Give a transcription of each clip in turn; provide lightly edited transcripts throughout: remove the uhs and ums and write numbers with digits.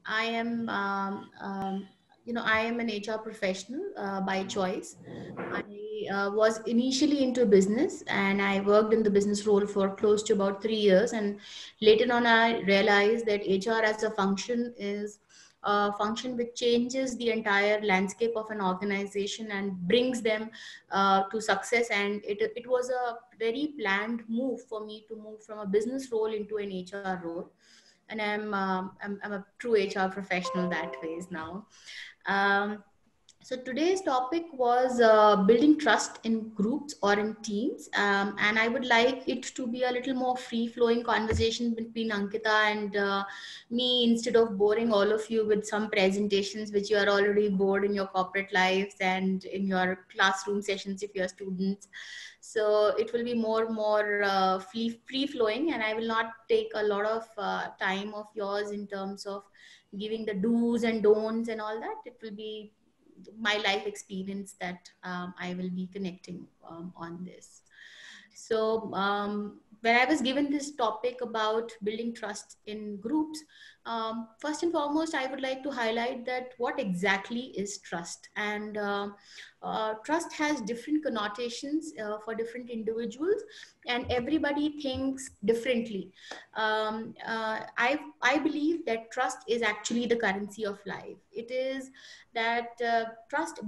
I am, I am an HR professional by choice. I was initially into business and I worked in the business role for close to about 3 years. And later on, I realized that HR as a function is a function which changes the entire landscape of an organization and brings them to success. And it was a very planned move for me to move from a business role into an HR role. And I'm a true HR professional that ways now. Um, so today's topic was building trust in groups or in teams, and I would like it to be a little more free-flowing conversation between Ankita and me, instead of boring all of you with some presentations which you are already bored in your corporate lives and in your classroom sessions if you are students. So it will be more free-flowing, and I will not take a lot of time of yours in terms of giving the do's and don'ts and all that. It will be my life experience that I will be connecting on this. So, when I was given this topic about building trust in groups, first and foremost, I would like to highlight that what exactly is trust. And trust has different connotations for different individuals, and everybody thinks differently. I believe that trust is actually the currency of life. It is that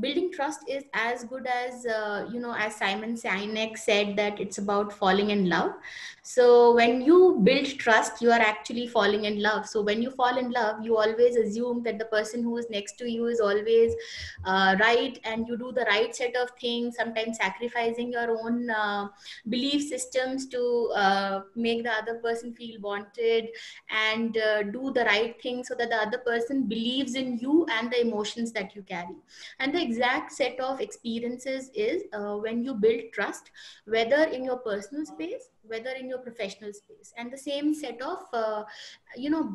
building trust is as good as as Simon Sinek said, that it's about falling in love. So when you build trust, you are actually falling in love. So when you fall in love, you always assume that the person who is next to you is always right, and you do the right set of things, sometimes sacrificing your own belief systems to make the other person feel wanted, and do the right thing so that the other person believes in you and the emotions that you carry. And the exact set of experiences is when you build trust, whether in your personal space, whether in your professional space, and the same set of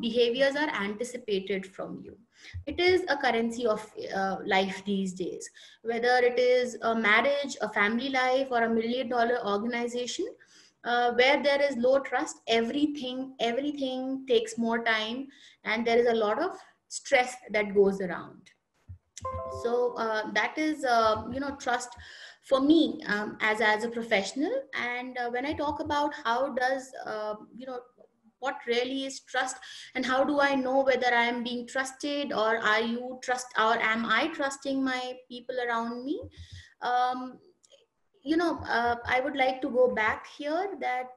behaviors are anticipated from you. It is a currency of life these days, whether it is a marriage, a family life, or a $1 million organization. Where there is low trust, everything takes more time, and there is a lot of stress that goes around. So that is trust for me, as a professional. And when I talk about how does what really is trust, and how do I know whether I am being trusted, or or am I trusting my people around me? um, I would like to go back here, that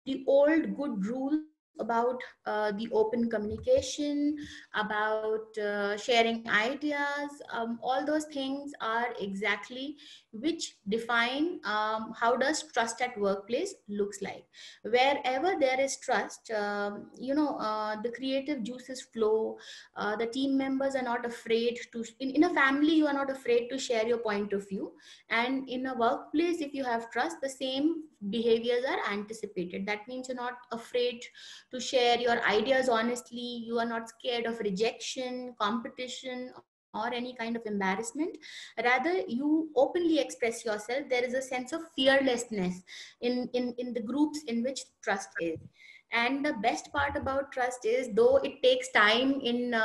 the old good rules about the open communication, about sharing ideas, all those things are exactly which define how does trust at workplace looks like. Wherever there is trust, the creative juices flow. The team members are not afraid to, in a family, you are not afraid to share your point of view, and in a workplace, if you have trust, the same behaviors are anticipated. That means you're not afraid to share your ideas honestly. You are not scared of rejection, competition, or any kind of embarrassment. Rather, you openly express yourself. There is a sense of fearlessness in the groups in which trust is. And the best part about trust is, though it takes time in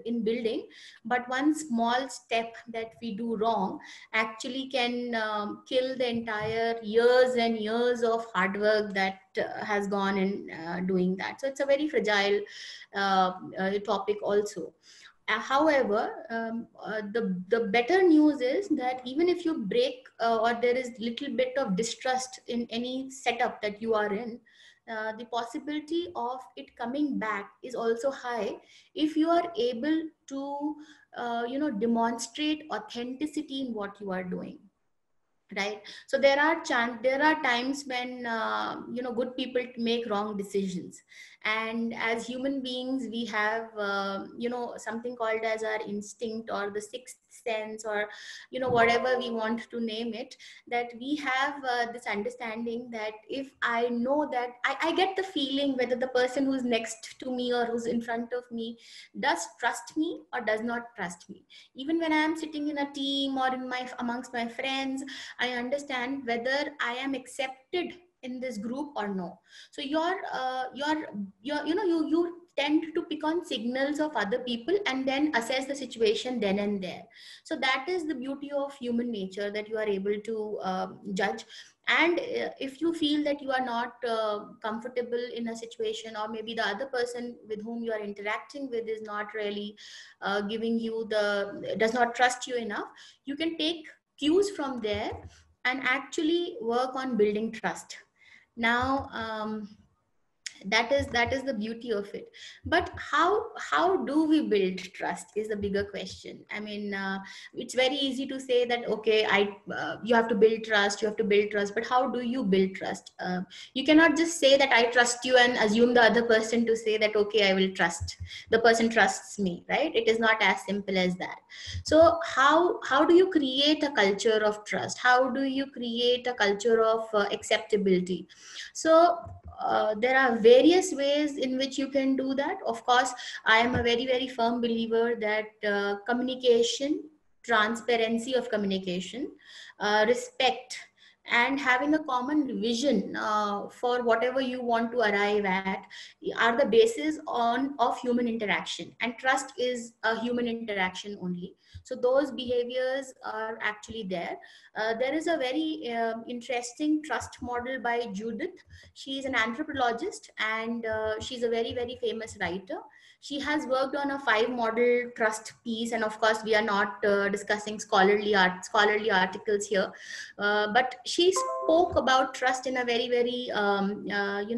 in building, but one small step that we do wrong actually can kill the entire years and years of hard work that has gone in doing that. So it's a very fragile topic also. However, the better news is that even if you break, or there is little bit of distrust in any setup that you are in, the possibility of it coming back is also high if you are able to demonstrate authenticity in what you are doing, right? So there are times when good people make wrong decisions, and as human beings we have something called as our instinct, or the sixth sense, or whatever we want to name it, that we have this understanding that if I know that I get the feeling whether the person who's next to me or who's in front of me does trust me or does not trust me. Even when I am sitting in a team or in my amongst my friends, I understand whether I am accepted in this group or no? So you tend to pick on signals of other people and then assess the situation then and there. So that is the beauty of human nature, that you are able to judge. And if you feel that you are not comfortable in a situation, or maybe the other person with whom you are interacting with is not really giving you the, does not trust you enough, you can take cues from there and actually work on building trust. Now that is the beauty of it. But how do we build trust is the bigger question. I mean, it's very easy to say that, okay, you have to build trust, you have to build trust, but how do you build trust? You cannot just say that I trust you and assume the other person to say that, okay, I will trust, the person trusts me, right? It is not as simple as that. So how do you create a culture of trust? How do you create a culture of acceptability? So there are various ways in which you can do that. Of course, I am a very, very firm believer that communication, transparency of communication, respect, and having a common vision for whatever you want to arrive at are the basis of human interaction. And trust is a human interaction only. So those behaviors are actually there. There is a very interesting trust model by Judith. She is an anthropologist, and she's a very, very famous writer. She has worked on a 5 model trust piece, and of course, we are not discussing scholarly articles here, but she spoke about trust in a very, very I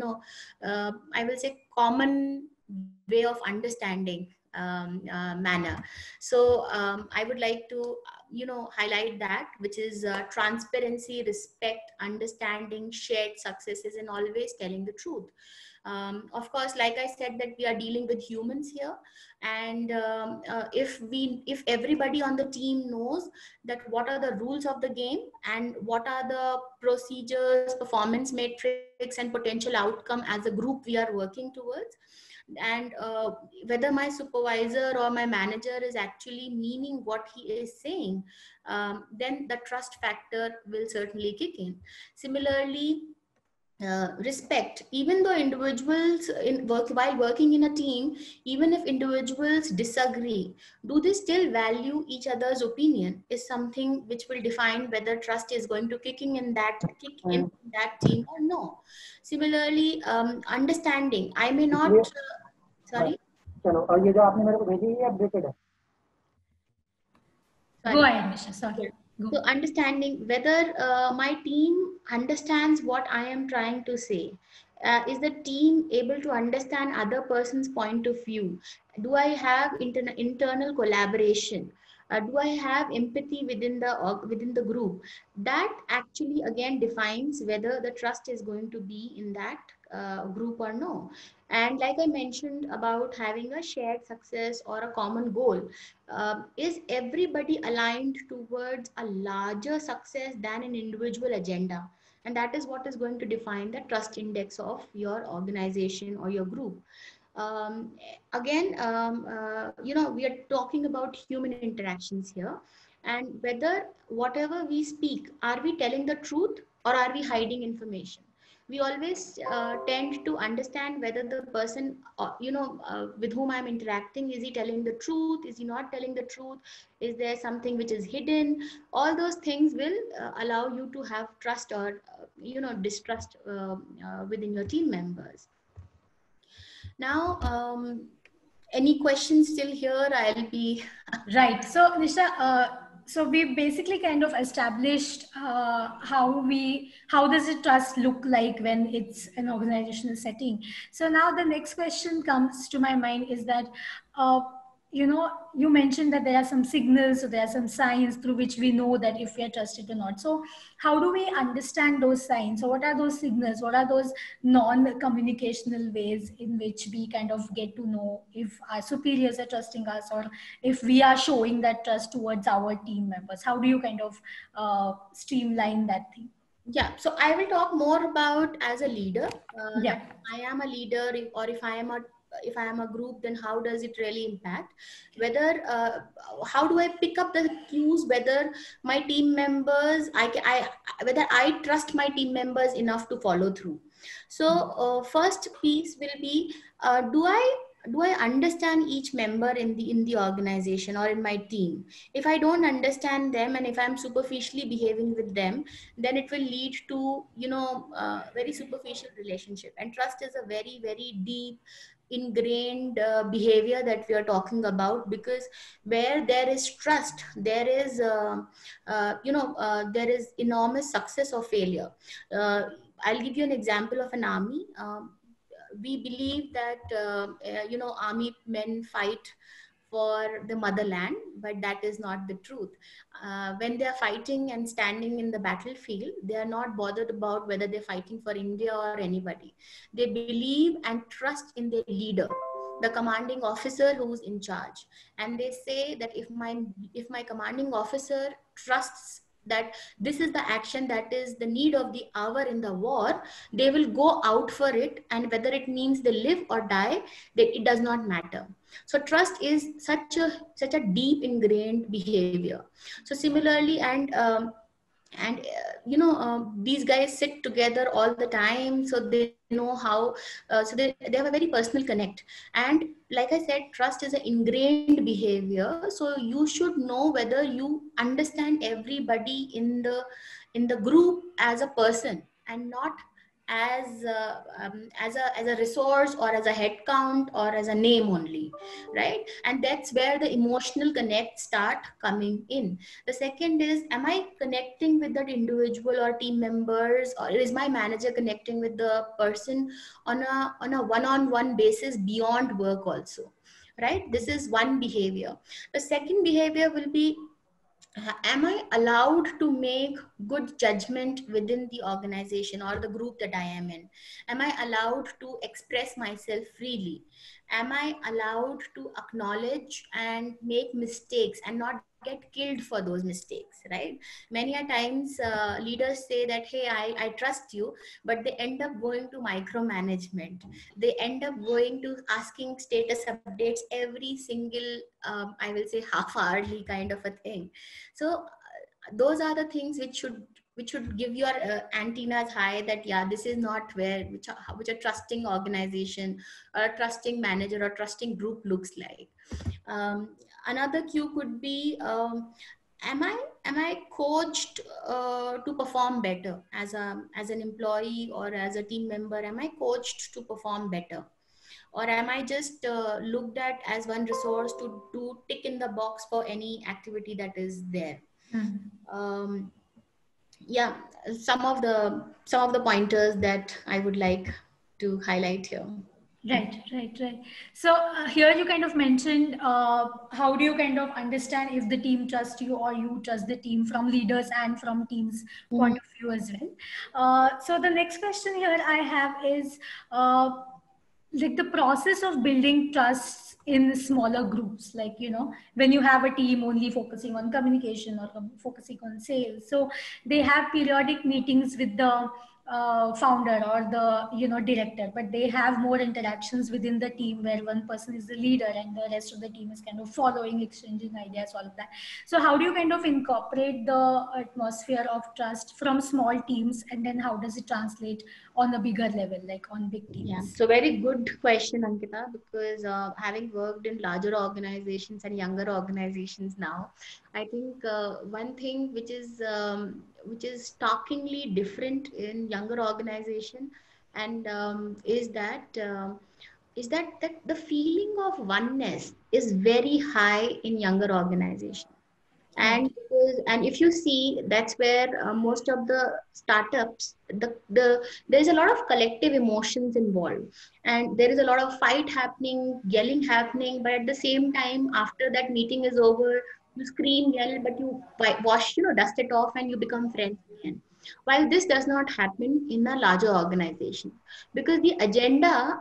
will say common way of understanding manner. So I would like to highlight that, which is transparency, respect, understanding, shared successes, and always telling the truth. Of course, like I said, that we are dealing with humans here, and if everybody on the team knows that what are the rules of the game and what are the procedures, performance metrics, and potential outcome as a group we are working towards, and whether my supervisor or my manager is actually meaning what he is saying, then the trust factor will certainly kick in. Similarly, respect, even though individuals while working in a team, even if individuals disagree, do they still value each other's opinion, is something which will define whether trust is going to kick in that team or no. Similarly, understanding, I may not sorry चलो और ये जो आपने मेरे को भेजी है updated है Sorry. Go ahead, Nishtha. Sorry. Go. So understanding whether my team understands what I am trying to say. Is the team able to understand other person's point of view? Do I have internal collaboration? Do I have empathy within the group? That actually again defines whether the trust is going to be in that group or no. And like I mentioned about having a shared success or a common goal, is everybody aligned towards a larger success than an individual agenda? And that is what is going to define the trust index of your organization or your group. Again, we are talking about human interactions here, and whether whatever we speak, are we telling the truth or are we hiding information? We always tend to understand whether the person with whom I'm interacting, is he telling the truth, is he not telling the truth, is there something which is hidden? All those things will allow you to have trust or distrust within your team members. Now any questions still here? I'll be right. So Nishtha, so we basically kind of established how does the trust look like when it's an organizational setting. So now the next question comes to my mind is that you mentioned that there are some signals, so there are some signs through which we know that if we are trusted or not. So how do we understand those signs? So what are those signals? What are those non-communicational ways in which we kind of get to know if our superiors are trusting us or if we are showing that trust towards our team members? How do you kind of streamline that thing? Yeah, so I will talk more about as a leader. Yeah. That I am a leader, or if I am if I am a group, then how does it really impact? Whether how do I pick up the cues, whether my team members, whether I trust my team members enough to follow through. So first piece will be, do I understand each member in the organization or in my team? If I don't understand them, and if I'm superficially behaving with them, then it will lead to, very superficial relationship. And trust is a very, very deep ingrained behavior that we are talking about, because where there is trust, there is there is enormous success or failure. I'll give you an example of an army. We believe that army men fight for the motherland, but that is not the truth. When they are fighting and standing in the battlefield, they are not bothered about whether they're fighting for India or anybody. They believe and trust in their leader, the commanding officer who's in charge. And they say that if my commanding officer trusts that this is the action that is the need of the hour in the war, they will go out for it, and whether it means they live or die, it does not matter. So trust is such a deep ingrained behavior. So similarly, and these guys sit together all the time, so they know how, so they have a very personal connect. And like I said, trust is an ingrained behavior, so you should know whether you understand everybody in the group as a person, and not as a resource, or as a head count, or as a name only, right? And that's where the emotional connect start coming in. The second is, am I connecting with that individual or team members, or is my manager connecting with the person on a one-on-one basis beyond work also, right? This is one behavior. The second behavior will be, am I allowed to make good judgment within the organization or the group that I am in? Am I allowed to express myself freely? Am I allowed to acknowledge and make mistakes and not get killed for those mistakes, right? Many a times leaders say that, hey, I trust you, but they end up going to micromanagement. They end up going to asking status updates every single, I will say, half-hourly kind of a thing. So those are the things which should give your antennas high, that yeah, this is not where which a trusting organization or a trusting manager or trusting group looks like. Another cue could be, am I coached to perform better as an employee or as a team member? Am I coached to perform better, or am I just looked at as one resource to do tick in the box for any activity that is there? um, yeah, some of the pointers that I would like to highlight here. Right. So here you kind of mentioned how do you kind of understand if the team trusts you or you trust the team, from leaders and from team's point of view as well. So the next question here I have is like the process of building trust in smaller groups, like, you know, when you have a team only focusing on communication or focusing on sales, so they have periodic meetings with the founder or the, you know, director, but they have more interactions within the team where one person is the leader and the rest of the team is kind of following, exchanging ideas, all of that. So how do you kind of incorporate the atmosphere of trust from small teams, and then how does it translate on a bigger level, like on big teams? Yeah, so very good question, Ankita, because having worked in larger organizations and younger organizations now, I think one thing which is starkly different in younger organization, and is that the feeling of oneness is very high in younger organizations. Right. And if you see, that's where most of the startups, there's a lot of collective emotions involved, and there is a lot of fight happening, yelling happening, but at the same time, after that meeting is over, you scream, yell, but you wash, dust it off, and you become friends again. While this does not happen in a larger organization, because the agenda,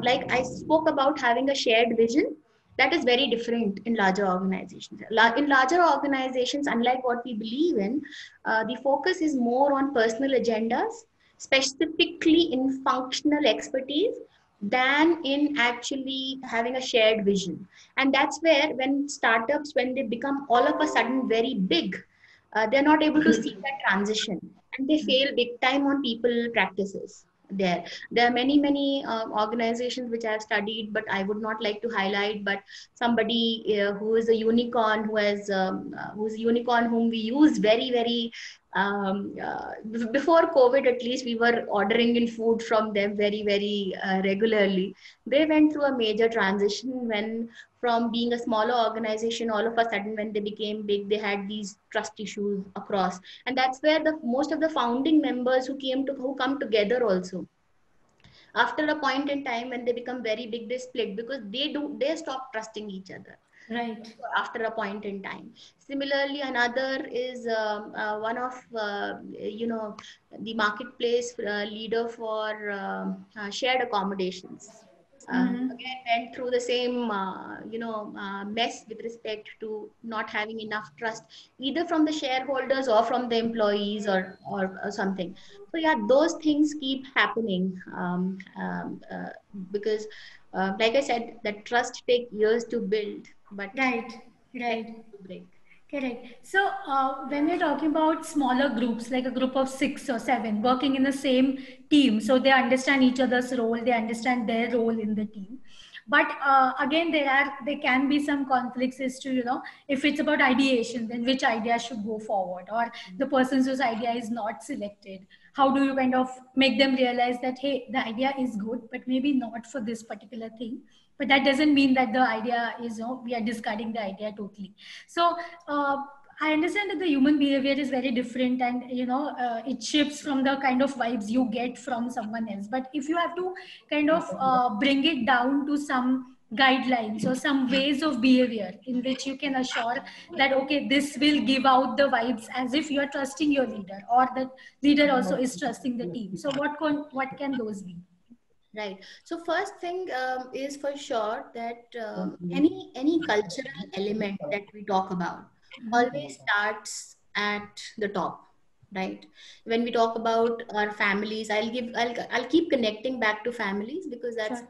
like I spoke about having a shared vision, that is very different in larger organizations. In larger organizations, unlike what we believe in, the focus is more on personal agendas, specifically in functional expertise, than in actually having a shared vision. And that's where, when startups, when they become all of a sudden very big, they're not able to see that transition, and they fail big time on people practices. There are many organizations which I have studied, but I would not like to highlight. But somebody who is a unicorn, who's a unicorn whom we use very before COVID, at least we were ordering in food from them very regularly. They went through a major transition when, from being a smaller organization, all of a sudden when they became big, they had these trust issues across. And that's where the most of the founding members who come together also, after a point in time when they become very big, they split, because they stop trusting each other Right. after a point in time. Similarly, another is one of the marketplace leader for shared accommodations. Again, went through the same mess with respect to not having enough trust, either from the shareholders or from the employees, or something. So yeah, those things keep happening, because like I said, that trust take years to build, but Right. Right. to break. Correct. So, when we're talking about smaller groups, like a group of 6 or 7 working in the same team, so they understand each other's role, they understand their role in the team. But again, there can be some conflicts as to, if it's about ideation, then which idea should go forward, or the person whose idea is not selected. How do you kind of make them realize that, hey, the idea is good, but maybe not for this particular thing? But that doesn't mean that the idea is, we are discarding the idea totally. So uh, I understand that the human behavior is very different, and it shifts from the kind of vibes you get from someone else. But if you have to kind of bring it down to some guidelines or some ways of behavior in which you can assure that, okay, this will give out the vibes as if you are trusting your leader, or the leader also is trusting the team. So what can those be? Right. So first thing is for sure that any cultural element that we talk about always starts at the top, right? When we talk about our families, I'll keep connecting back to families, because Sure.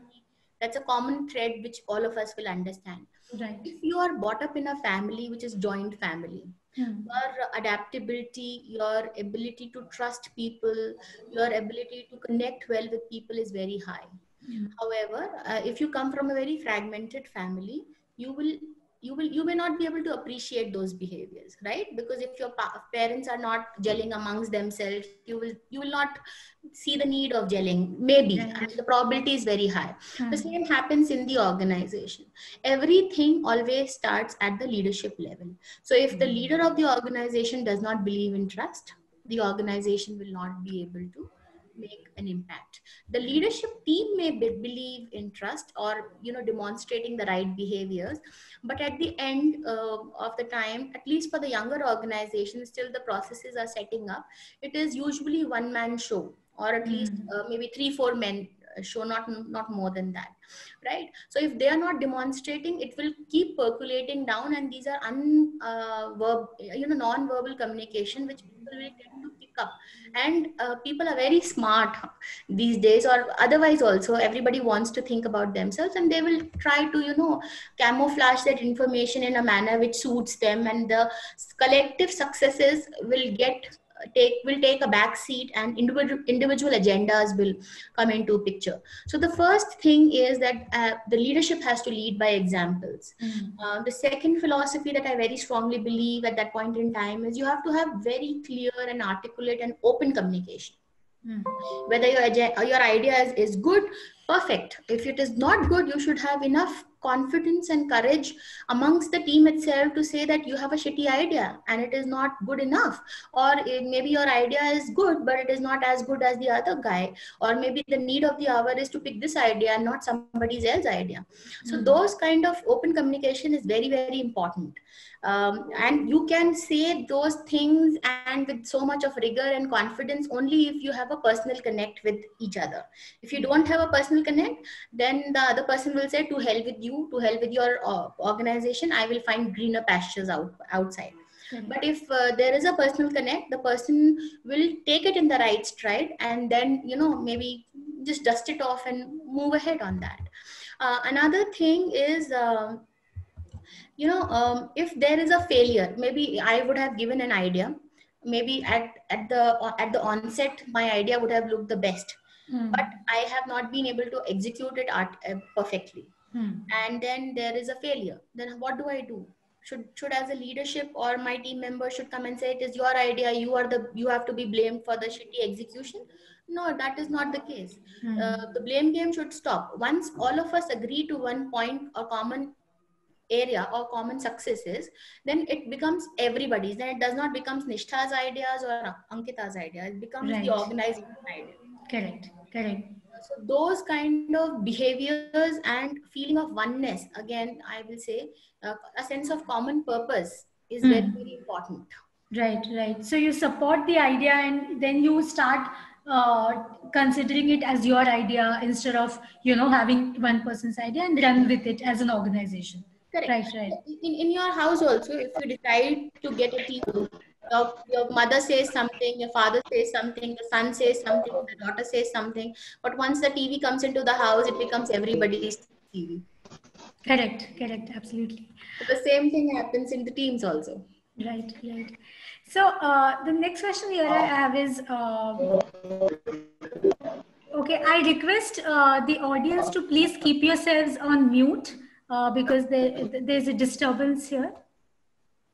that's a common thread which all of us will understand. Right. If you are brought up in a family which is joint family, Hmm. your adaptability, your ability to trust people, your ability to connect well with people is very high. However, if you come from a very fragmented family, you will you may not be able to appreciate those behaviors, right? Because if your parents are not gelling amongst themselves, you will not see the need of gelling. Maybe, I mean, Right. the probability is very high. The Hmm. same happens in the organization. Everything always starts at the leadership level. So if the leader of the organization does not believe in trust, the organization will not be able to make an impact. The leadership team may believe in trust, or demonstrating the right behaviors, but at the end of the time, at least for the younger organizations, still the processes are setting up. It is usually one man show, or at least maybe 3 4 men show, not more than that, right? So if they are not demonstrating, it will keep percolating down, and these are non-verbal communication which people will tend to pick up. And people are very smart these days, or otherwise also everybody wants to think about themselves, and they will try to camouflage that information in a manner which suits them, and the collective successes will take a back seat, and individual agendas will come into picture. So the first thing is that the leadership has to lead by examples. The second philosophy that I very strongly believe at that point in time is, you have to have very clear and articulate and open communication. Whether your idea is good, perfect. If it is not good, you should have enough confidence and courage amongst the team itself to say that you have a shitty idea and it is not good enough. Or maybe your idea is good, but it is not as good as the other guy. Or maybe the need of the hour is to pick this idea and not somebody else's idea. So those kind of open communication is very important. And you can say those things and with so much of rigor and confidence only if you have a personal connect with each other. If you don't have a personal connect, then the other person will say, to hell with you, to hell with your organization, I will find greener pastures outside. Correct. But if there is a personal connect, the person will take it in the right stride, and then maybe just dust it off and move ahead on that. Another thing is, if there is a failure, maybe I would have given an idea, maybe at the onset my idea would have looked the best, but I have not been able to execute it perfectly, and then there is a failure. Then what do I do? Should as a leadership or my team member should come and say it is your idea, you have to be blamed for the shitty execution? No, that is not the case. The blame game should stop once all of us agree to one point or common area or common successes. Then it becomes everybody's. Then it does not becomes Nishtha's ideas or Ankita's idea. It becomes the Right. organization idea. Correct. Correct. So those kind of behaviors and feeling of oneness, again I will say, a sense of common purpose is very, very important. Right, right. So you support the idea and then you start considering it as your idea instead of, having one person's idea and run with it as an organization. Correct. Right, right. In your house also, if you decide to get a TV, your mother says something, your father says something, the son says something, the daughter says something, but once the TV comes into the house, it becomes everybody's TV. Correct, correct, absolutely. So the same thing happens in the teams also. Right, right. So the next question here I have is, okay, I request the audience to please keep yourselves on mute because there's a disturbance here.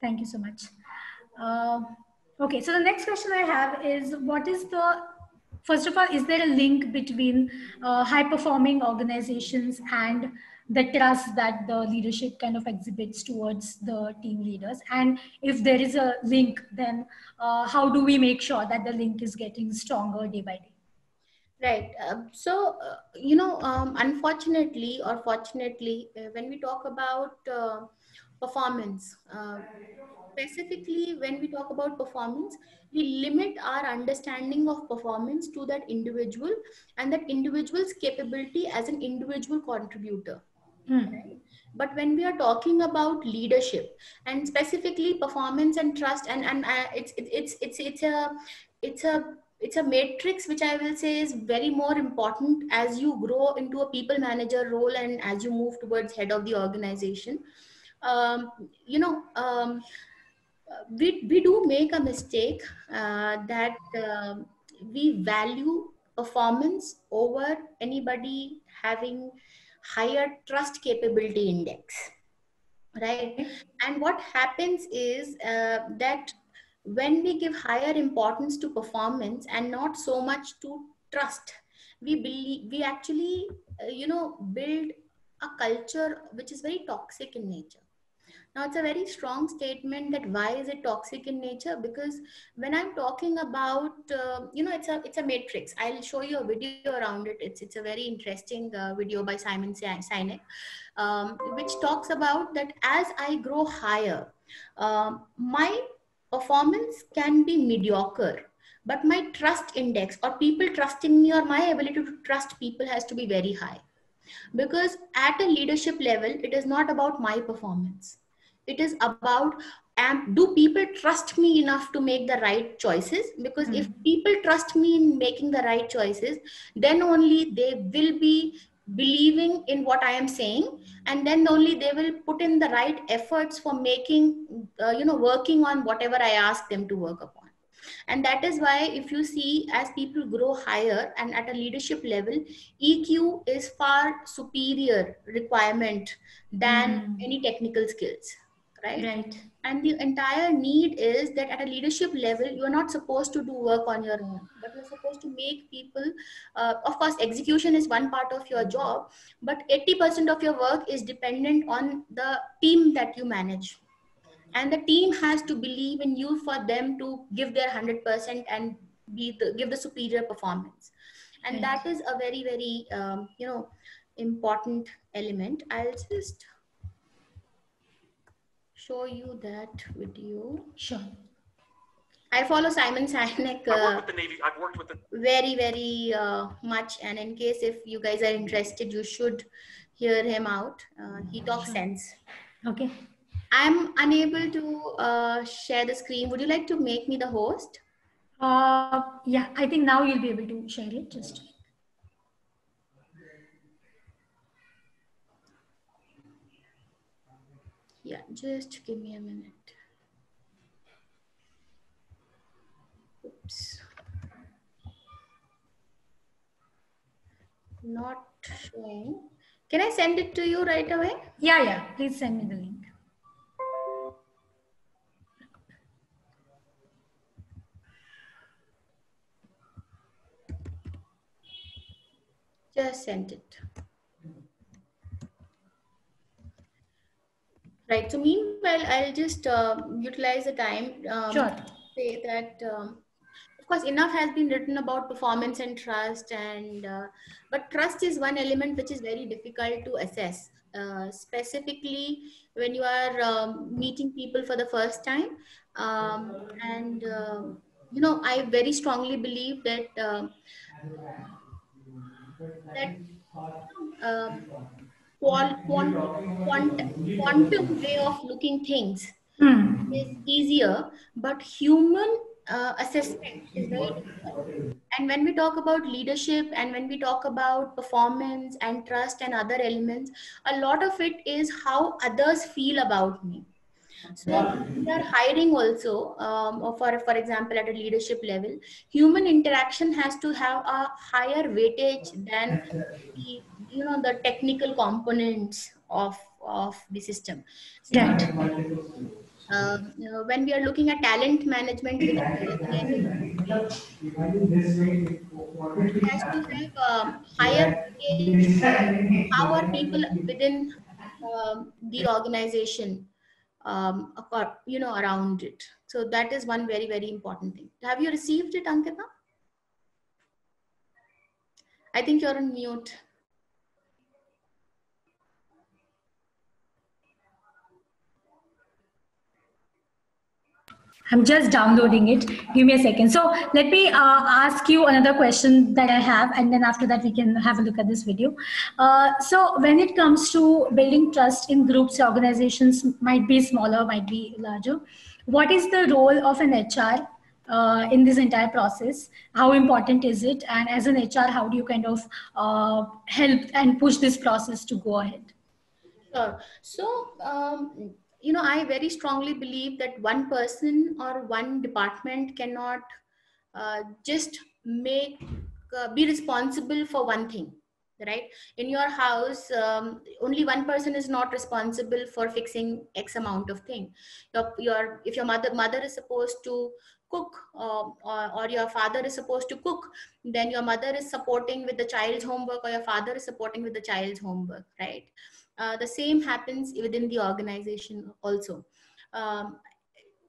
Thank you so much. Okay, so the next question I have is, first of all, is there a link between high-performing organizations and the trust that the leadership kind of exhibits towards the team leaders? And if there is a link, then how do we make sure that the link is getting stronger day by day? Right. Unfortunately or fortunately, when we talk about performance, specifically when we talk about performance, we limit our understanding of performance to that individual and that individual's capability as an individual contributor. Right? But when we are talking about leadership and specifically performance and trust, and it's a matrix which I will say is very more important as you grow into a people manager role and as you move towards head of the organization. um, you know um, we do make a mistake that we value performance over anybody having higher trust capability index, right? And what happens is that when we give higher importance to performance and not so much to trust, we actually build a culture which is very toxic in nature. Now, it's a very strong statement that why is it toxic in nature? Because when I'm talking about, it's a matrix. I'll show you a video around it. It's a very interesting video by Simon Sinek, which talks about that as I grow higher, my performance can be mediocre, but my trust index or people trusting me or my ability to trust people has to be very high. Because at a leadership level, it is not about my performance. It is about, do people trust me enough to make the right choices? Because if people trust me in making the right choices, then only they will be believing in what I am saying, and then only they will put in the right efforts for making, working on whatever I ask them to work upon. And that is why if you see, as people grow higher and at a leadership level, EQ is far superior requirement than any technical skills, right? And the entire need is that at a leadership level, you are not supposed to do work on your own, but you're supposed to make people, of course, execution is one part of your job, but 80% of your work is dependent on the team that you manage. And the team has to believe in you for them to give their 100% and give the superior performance. And that is a very, very important element. I'll just show you that video. Sure. I follow Simon Sinek very, very much, and in case if you guys are interested, you should hear him out. He talks sense. Okay. I'm unable to share the screen. Would you like to make me the host? Yeah, I think now you'll be able to share it. Just Yeah, just give me a minute. Oops. Not showing. Can I send it to you right away? Yeah. Please send me the link. Just sent it. Right. So meanwhile, I'll just utilize the time. Sure. Say that of course enough has been written about performance and trust, and but trust is one element which is very difficult to assess. Specifically, when you are meeting people for the first time, and I very strongly believe that that qual, quant, quant, quantum way of looking things is easier, but human assessment is very difficult. And when we talk about leadership and when we talk about performance and trust and other elements, a lot of it is how others feel about me. So when we are hiring also, or for example, at a leadership level, human interaction has to have a higher weightage than the the technical components of the system. Right. When we are looking at talent management within any organization, it has to have higher weightage on how are people within the organization around it. So that is one very, very important thing. Have you received it, Ankita? I think you're on mute. I'm just downloading it. Give me a second. So let me ask you another question that I have, and then after that we can have a look at this video. So when it comes to building trust in groups, organizations might be smaller, might be larger. What is the role of an HR in this entire process? How important is it? And as an HR, how do you kind of help and push this process to go ahead? Sure. So, I very strongly believe that one person or one department cannot just be responsible for one thing, right? In your house, only one person is not responsible for fixing X amount of thing. If your mother is supposed to cook, or your father is supposed to cook, then your mother is supporting with the child's homework, or your father is supporting with the child's homework, right? The same happens within the organization also. Um,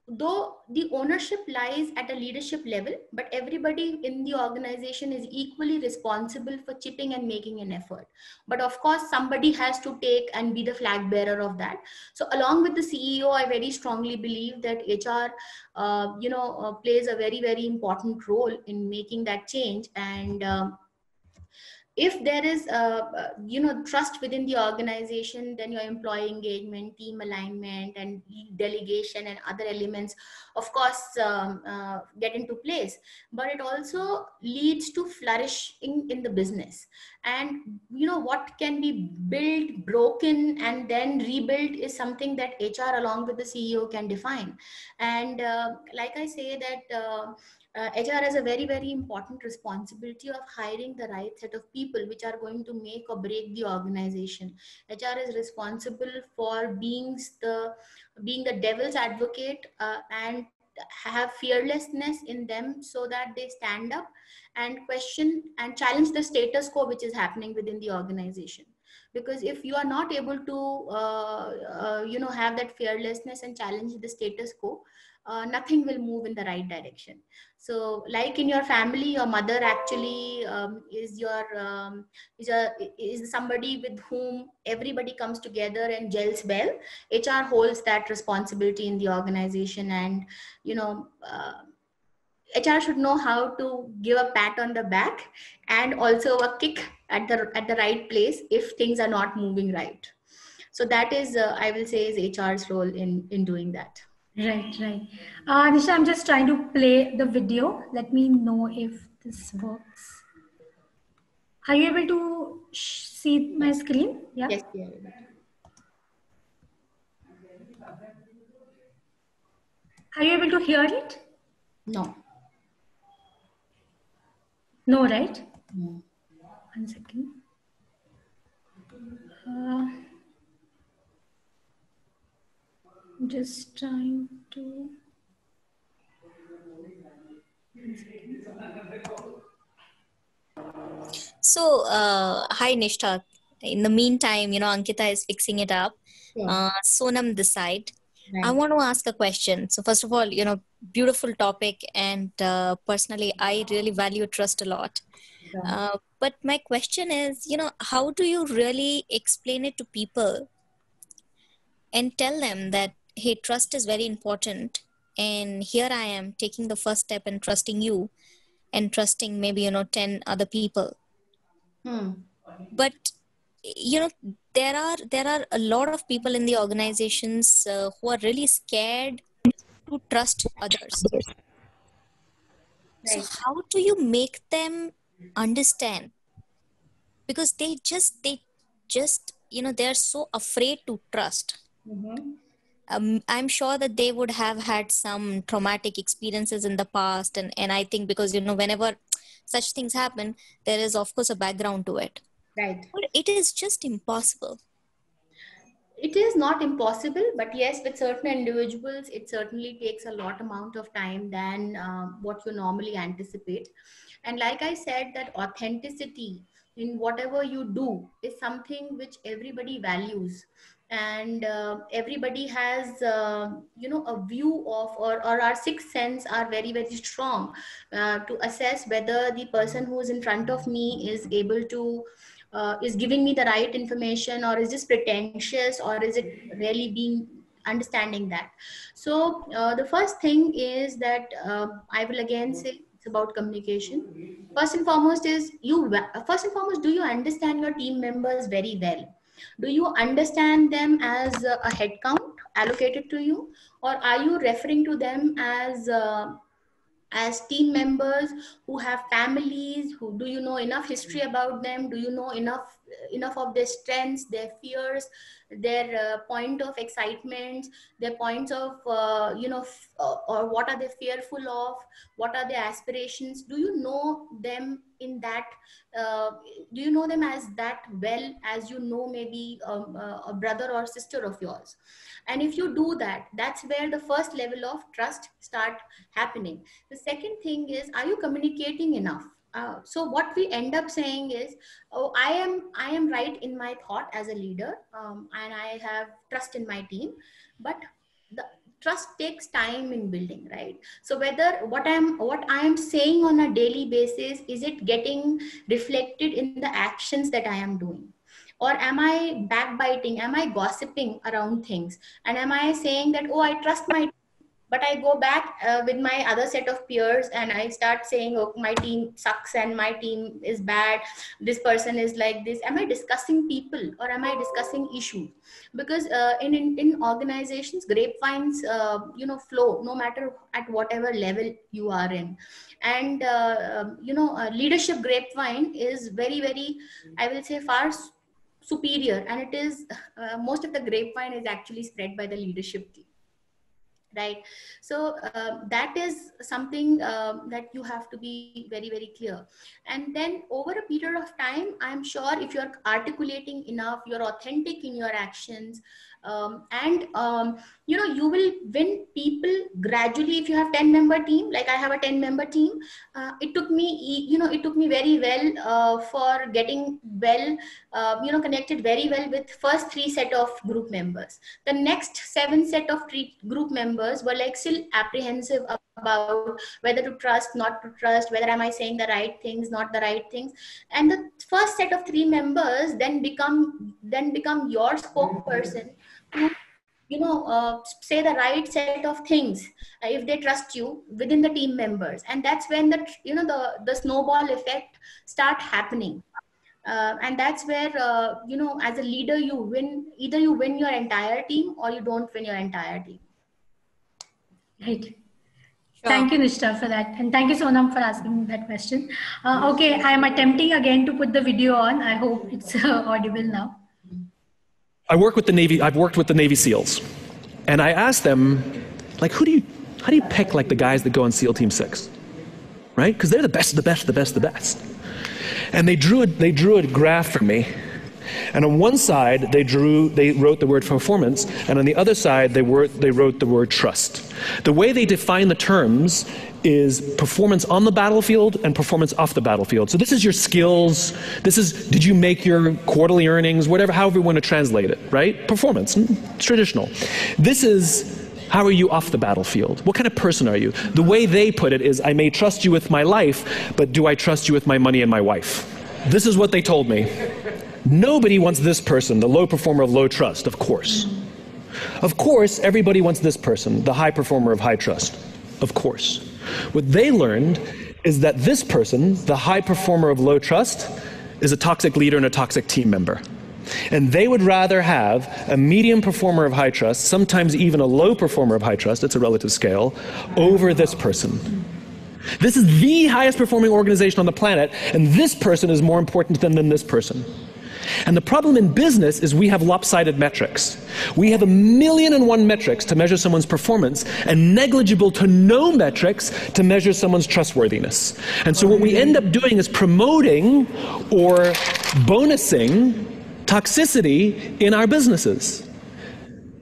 though the ownership lies at a leadership level, but everybody in the organization is equally responsible for chipping and making an effort. But of course, somebody has to take and be the flag bearer of that. So along with the CEO, I very strongly believe that HR plays a very, very important role in making that change. And if there is trust within the organization, then your employee engagement, team alignment, and delegation and other elements, of course, get into place. But it also leads to flourishing in the business. And what can be built, broken, and then rebuilt is something that HR along with the CEO can define. And like I say that HR has a very, very important responsibility of hiring the right set of people which are going to make or break the organization. HR is responsible for being the devil's advocate, and have fearlessness in them, so that they stand up and question and challenge the status quo which is happening within the organization. Because if you are not able to have that fearlessness and challenge the status quo, nothing will move in the right direction. So like in your family, your mother actually is somebody with whom everybody comes together and gels well. HR holds that responsibility in the organization. And HR should know how to give a pat on the back and also a kick at the right place if things are not moving right. So that is, I will say, is HR's role in doing that. Right. Nisha, I'm just trying to play the video. Let me know if this works. Are you able to see my Yes. screen? Yeah. Yes, we are able to. Are you able to hear it? No. No, right? No. 1 second. Uh, I'm just trying to. 1 second. So, hi Nishtha. In the meantime, Ankita is fixing it up. Sure. Sonam this side. I Right. want to ask a question. So, first of all, beautiful topic, and personally, I really value trust a lot. Right. But my question is, how do you really explain it to people and tell them that, hey, trust is very important, and here I am taking the first step and trusting you, and trusting maybe 10 other people. But there are a lot of people in the organizations who are really scared to trust others. So Right. how do you make them understand? Because they just they're so afraid to trust. I'm sure that they would have had some traumatic experiences in the past, and I think because whenever such things happen, there is of course a background to it. Right. But it is just impossible. It is not impossible, but yes, with certain individuals it certainly takes a lot amount of time than what you normally anticipate. And like I said, that authenticity in whatever you do is something which everybody values, and everybody has a view of, or our sixth sense are very very strong to assess whether the person who is in front of me is able to is giving me the right information, or is this pretentious, or is it really being understanding that. So the first thing is that I will again say it's about communication. First and foremost is first and foremost, do you understand your team members very well? Do you understand them as a head count allocated to you, or are you referring to them as team members who have families? Who do you know enough history about them? Do you know enough of their strengths, their fears, their point of excitement, their points of or what are they fearful of, what are their aspirations? Do you know them in that do you know them as that well as you know maybe a brother or sister of yours? And if you do that, that's where the first level of trust start happening. The second thing is, are you communicating enough? So what we end up saying is, oh, I am right in my thought as a leader, and I have trust in my team. But the trust takes time in building, right? So whether what I am saying on a daily basis, is it getting reflected in the actions that I am doing? Or am I backbiting? Am I gossiping around things? And am I saying that, oh, I trust my, but I go back with my other set of peers and I start saying, oh, my team sucks and my team is bad, this person is like this? Am I discussing people, or am I discussing issues? Because in organizations, grapevines flow no matter at whatever level you are in. And leadership grapevine is very very, I will say, far superior, and it is most of the grapevine is actually spread by the leadership team, right? So that is something that you have to be very very clear. And then over a period of time, I'm sure if you're articulating enough, you're authentic in your actions, you will win people gradually. If you have 10-member team, like I have a 10-member team, it took me very well for getting well connected very well with first 3 set of group members. The next 7 set of group members were like still apprehensive about whether to trust, not to trust, whether am I saying the right things, not the right things. And the first set of 3 members then become your spokesperson to say the right set of things if they trust you within the team members. And that's when the snowball effect start happening. And that's where as a leader, you win, either you win your entire team or you don't win your entire team. Right. Sure. Thank you, Nishtha, for that. And thank you, Sonam, for asking that question. Okay, I am attempting again to put the video on. I hope it's audible now. I work with the Navy. I've worked with the Navy SEALs, and I asked them, like, who do How do you pick like the guys that go on SEAL Team 6? Right? Because they're the best, the best, the best, the best. And they drew a graph for me. And on one side, they wrote the word performance, and on the other side, they wrote the word trust. The way they define the terms is performance on the battlefield and performance off the battlefield. So this is your skills, this is, did you make your quarterly earnings, whatever, however you want to translate it, right? Performance, it's traditional. This is, how are you off the battlefield? What kind of person are you? The way they put it is, I may trust you with my life, but do I trust you with my money and my wife? This is what they told me. Nobody wants this person, the low performer of low trust, of course. Of course, everybody wants this person, the high performer of high trust, of course. What they learned is that this person, the high performer of low trust, is a toxic leader and a toxic team member. And they would rather have a medium performer of high trust, sometimes even a low performer of high trust, it's a relative scale, over this person. This is the highest performing organization on the planet, and this person is more important than this person. And the problem in business is we have lopsided metrics. We have 1,000,001 metrics to measure someone's performance and negligible to no metrics to measure someone's trustworthiness. And so what we end up doing is promoting or bonusing toxicity in our businesses,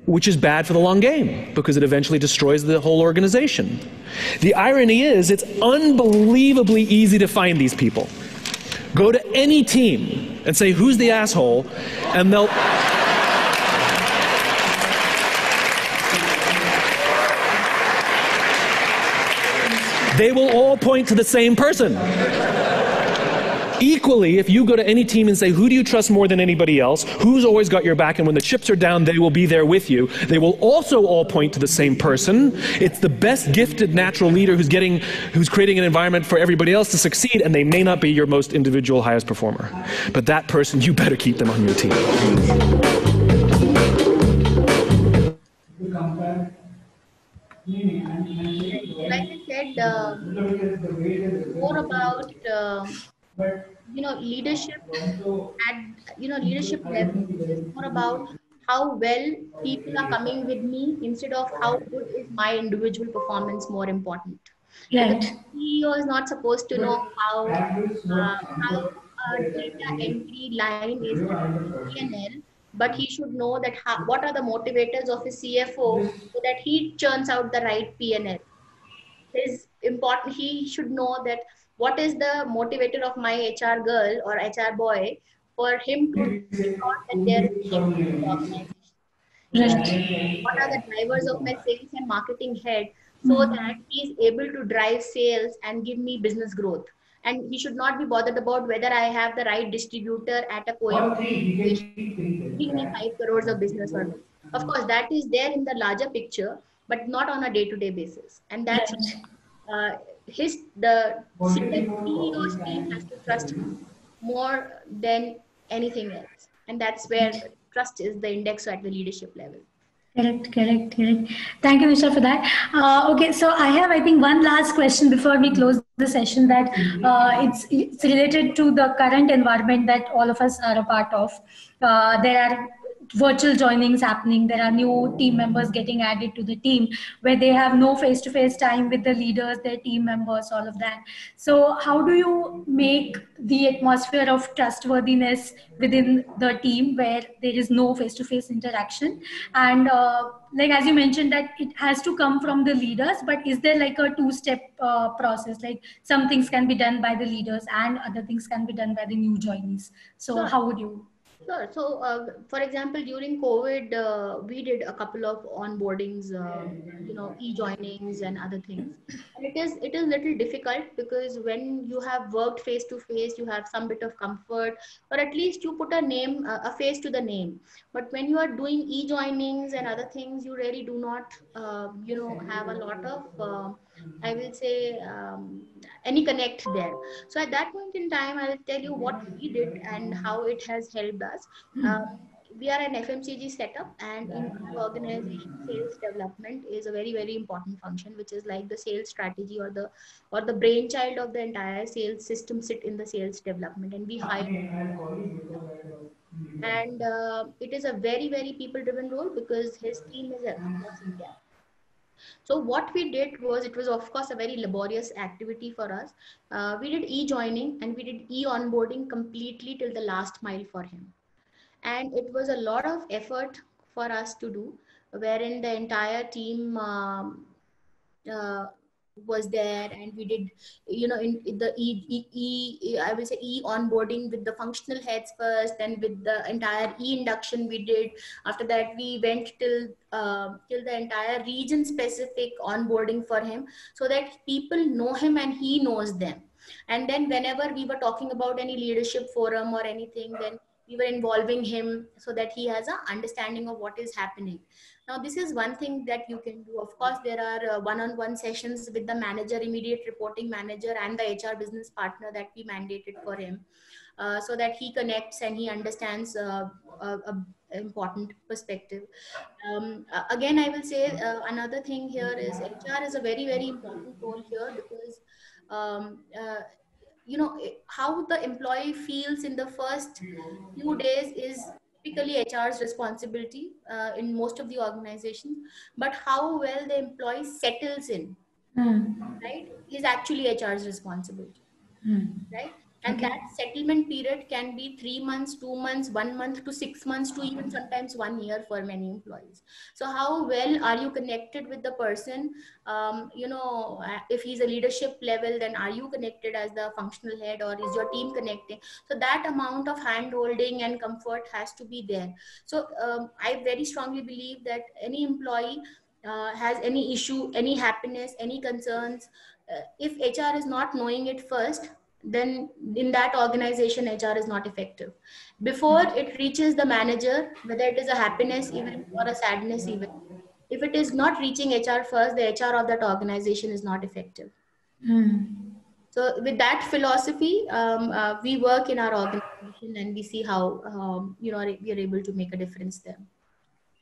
which is bad for the long game because it eventually destroys the whole organization. The irony is it's unbelievably easy to find these people. Go to any team and say, who's the asshole? And they will all point to the same person. Equally, if you go to any team and say, who do you trust more than anybody else? Who's always got your back? And when the chips are down, they will be there with you. They will also all point to the same person. It's the best gifted natural leader who's creating an environment for everybody else to succeed, and they may not be your most individual highest performer. But that person, you better keep them on your team. Like I said, more about leadership at leadership level is more about how well people are coming with me instead of how good is my individual performance more important. Because Right. CEO is not supposed to know how a data entry line is generating P&L, but he should know that what are the motivators of his CFO so that he churns out the right P&L. Is important. He should know that what is the motivator of my HR girl or HR boy for him to ensure that there is a shift in the organization. He should know what are the drivers of my sales and marketing head so that he is able to drive sales and give me business growth. And he should not be bothered about whether I have the right distributor at a Coimbatore location giving me 5 crores of business or not. Of course, that is there in the larger picture, but not on a day-to-day basis. And that's the CEO's team has to trust him more than anything else. And that's where trust is the index at the leadership level. Correct. Thank you, Nishtha, for that. Okay, so I have, I think, one last question before we close the session that it's related to the current environment that all of us are a part of. There are virtual joinings happening. There are new team members getting added to the team where they have no face-to-face time with the leaders, their team members, all of that. So how do you make the atmosphere of trustworthiness within the team where there is no face-to-face interaction? And like as you mentioned that it has to come from the leaders, but is there like a two-step process? Like some things can be done by the leaders and other things can be done by the new joinees. So Sure. how would you? Sure. So, for example, during COVID, we did a couple of onboardings, e-joinings and other things. And it is little difficult because when you have worked face to face, you have some bit of comfort, or at least you put a face to the name. But when you are doing e-joinings and other things, you really do not, have a lot of, I will say, any connect there. So at that point in time, I'll tell you what we did and how it has helped us. Um, we are an FMCG setup, and in our organization, sales development is a very, very important function, which is like the sales strategy or the brainchild of the entire sales system sit in the sales development, and we hire. And it is a very, very people-driven role because his team is across India. So what we did was, it was of course a very laborious activity for us. We did e-joining and we did e-onboarding completely till the last mile for him. And it was a lot of effort for us to do, wherein the entire team uh, was there, and we did, in the I will say e onboarding with the functional heads first, then with the entire e induction we did. After that, we went till the entire region specific onboarding for him, so that people know him and he knows them. And then whenever we were talking about any leadership forum or anything, then we were involving him so that he has a understanding of what is happening. Now, this is one thing that you can do. Of course, there are one-on-one sessions with the manager, immediate reporting manager, and the HR business partner that we mandated for him, so that he connects and he understands a important perspective. Again, I will say another thing here is HR is a very, very important role here, because um, uh, how the employee feels in the first few days is typically HR's responsibility in most of the organizations, but how well the employee settles in, right, is actually HR's responsibility, right? And Okay. that settlement period can be 3 months, 2 months, 1 month to 6 months to even sometimes 1 year for many employees. So how well are you connected with the person? If he's a leadership level, then are you connected as the functional head, or is your team connecting? So that amount of hand holding and comfort has to be there. So I very strongly believe that any employee has any issue, any happiness, any concerns, if HR is not knowing it first, then in that organization HR is not effective. Before it reaches the manager, whether it is a happiness event or a sadness event, if it is not reaching HR first, the HR of that organization is not effective. So with that philosophy, we work in our organization and we see how we are able to make a difference there.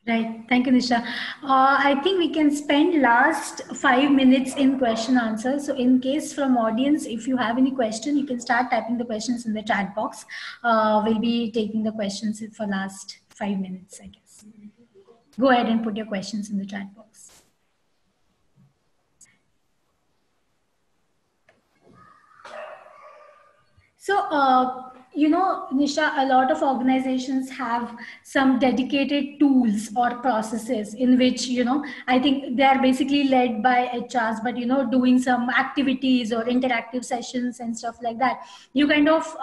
Right. Thank you, Nisha. I think we can spend last 5 minutes in question answer. So in case from audience, if you have any question, you can start typing the questions in the chat box. We'll be taking the questions for last 5 minutes, I guess. Go ahead and put your questions in the chat box. So, Nisha, a lot of organizations have some dedicated tools or processes in which, I think they are basically led by HRs, but, doing some activities or interactive sessions and stuff like that. You kind of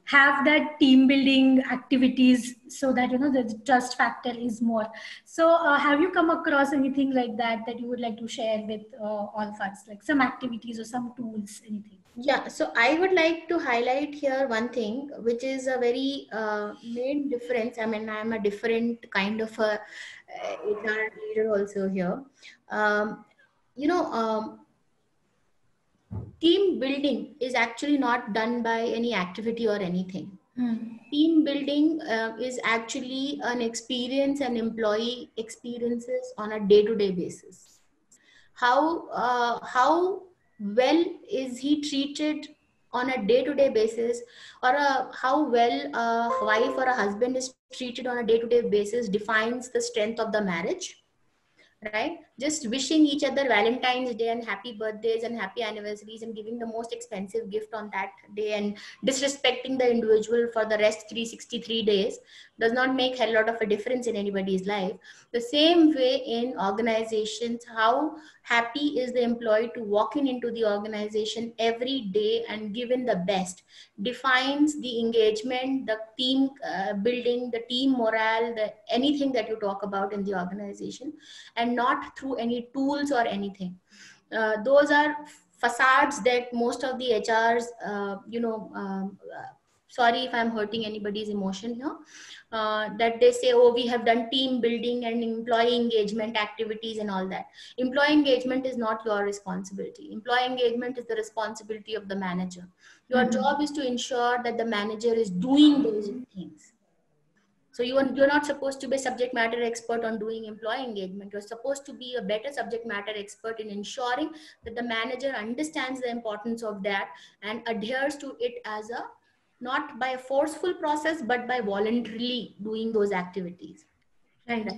have that team building activities so that, the trust factor is more. So have you come across anything like that you would like to share with all of us, like some activities or some tools, anything? Yeah, so I would like to highlight here one thing, which is a very main difference. I mean, I'm a different kind of a HR leader also here. Um, Team building is actually not done by any activity or anything. Team building is actually an experience and employee experiences on a day-to-day basis. How well is he treated on a day-to-day basis, or how well a wife or a husband is treated on a day-to-day basis defines the strength of the marriage, right? Just wishing each other Valentine's Day and happy birthdays and happy anniversaries and giving the most expensive gift on that day and disrespecting the individual for the rest 363 days does not make a hell lot of a difference in anybody's life. The same way in organizations, how happy is the employee to walk into the organization every day and give in the best defines the engagement, the team building, the team morale, anything that you talk about in the organization, and not through any tools or anything. Those are facades that most of the HRs, sorry if I'm hurting anybody's emotion here, that they say, oh, we have done team building and employee engagement activities and all that. Employee engagement is not your responsibility. Employee engagement is the responsibility of the manager. Your job is to ensure that the manager is doing those things. So you're not supposed to be a subject matter expert on doing employee engagement. You're supposed to be a better subject matter expert in ensuring that the manager understands the importance of that and adheres to it as a, not by a forceful process, but by voluntarily doing those activities. Right.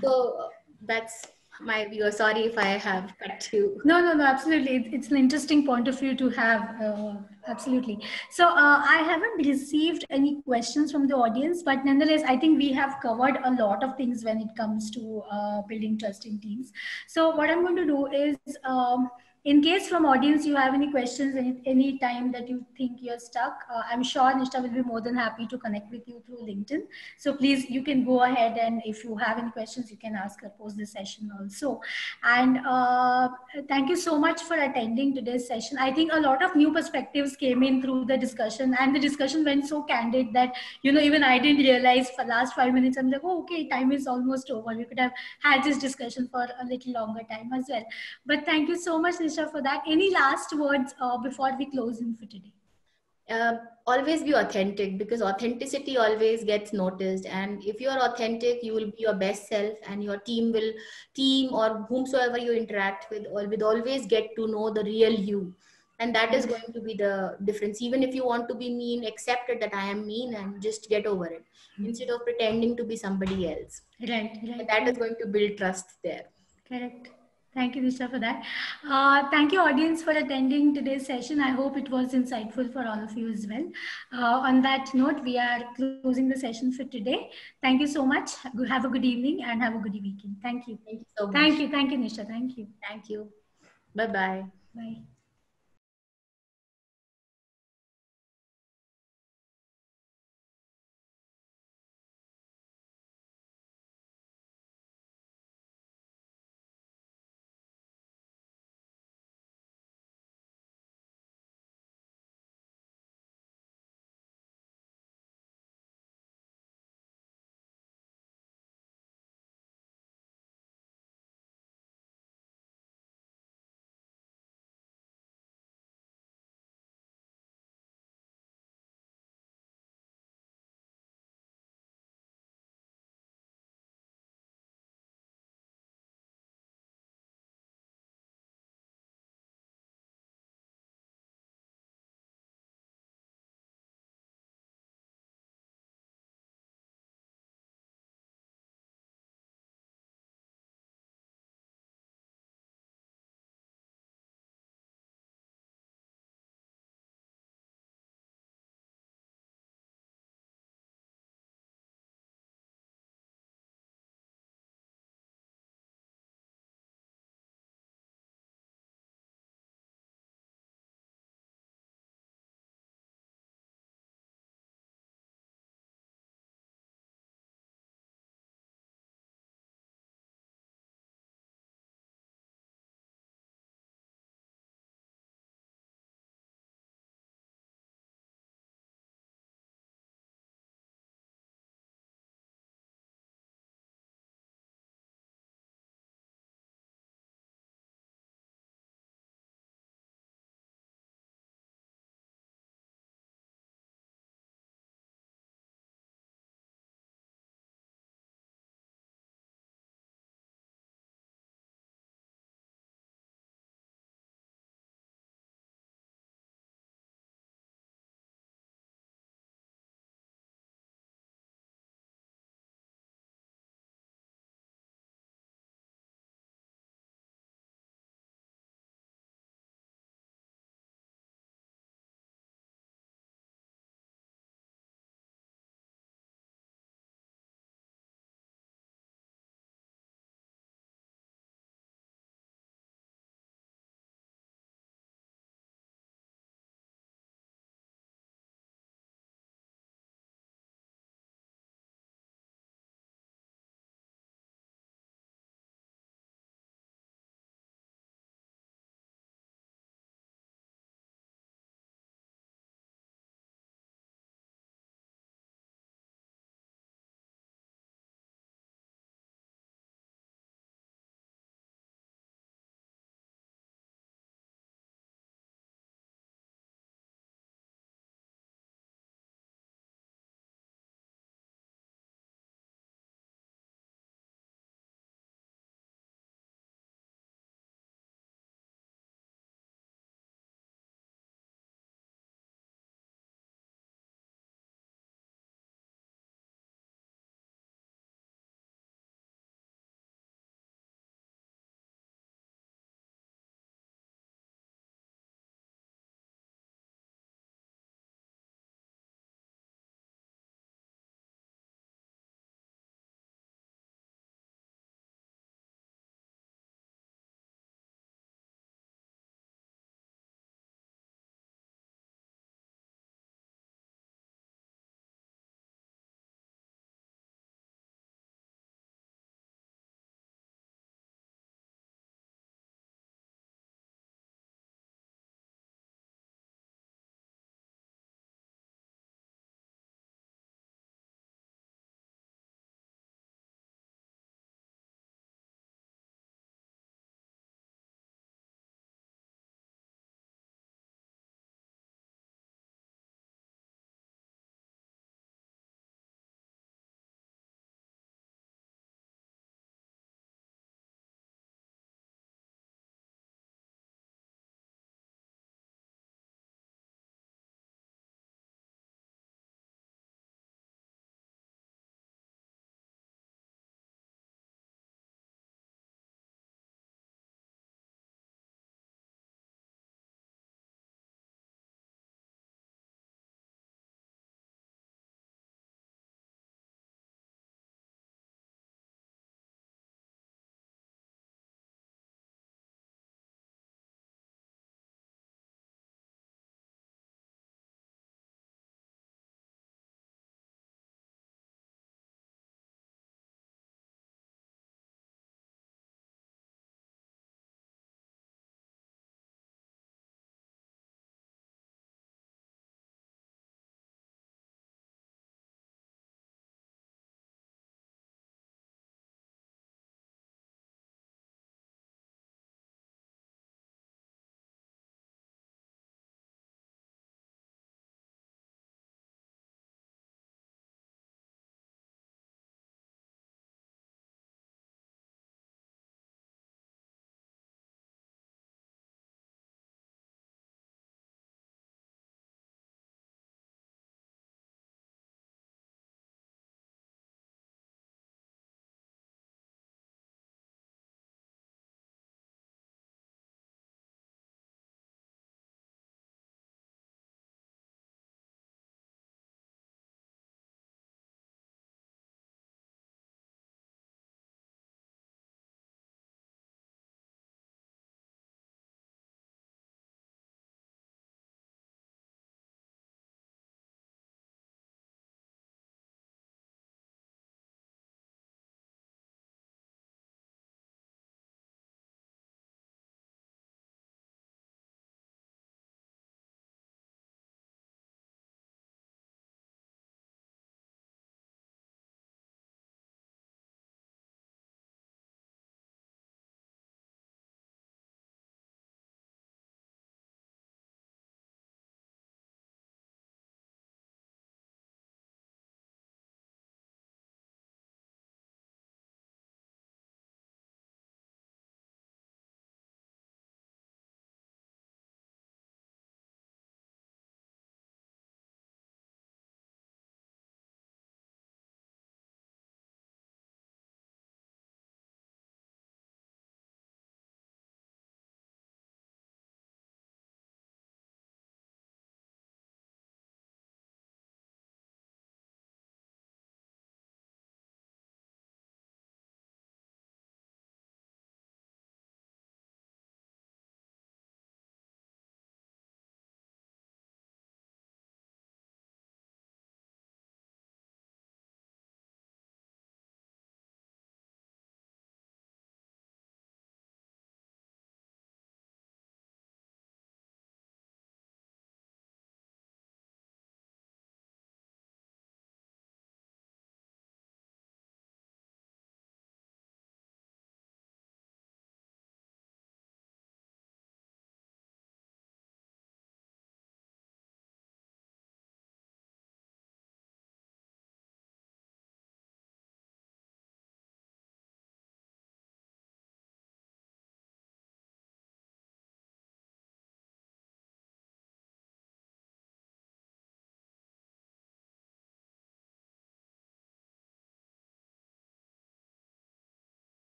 So that's my viewers. Sorry if I have cut you. No, absolutely. It's an interesting point of view to have. Absolutely. So I haven't received any questions from the audience, but nonetheless, I think we have covered a lot of things when it comes to building trust in teams. So what I'm going to do is, in case from audience you have any questions, any time that you think you're stuck, I'm sure Nishtha will be more than happy to connect with you through LinkedIn. So please, you can go ahead, and if you have any questions, you can ask her post this session also. And thank you so much for attending today's session. I think a lot of new perspectives came in through the discussion, and the discussion went so candid that, even I didn't realize for last 5 minutes, I'm like, oh, okay, time is almost over. We could have had this discussion for a little longer time as well. But thank you so much, Nisha, for that. Any last words before we close in for today? Always be authentic, because authenticity always gets noticed, and if you are authentic, you will be your best self, and your team or whomsoever you interact with will always get to know the real you, and that is going to be the difference. Even if you want to be mean, accept it that I am mean and just get over it, instead of pretending to be somebody else. Right. And that is going to build trust there. Correct. Thank you, Nisha, for that. Thank you, audience, for attending today's session. I hope it was insightful for all of you as well. On that note, we are closing the session for today. Thank you so much. Have a good evening and have a good weekend. Thank you. Thank you so much. Thank you, Nisha. Thank you. Thank you. Bye-bye. Bye.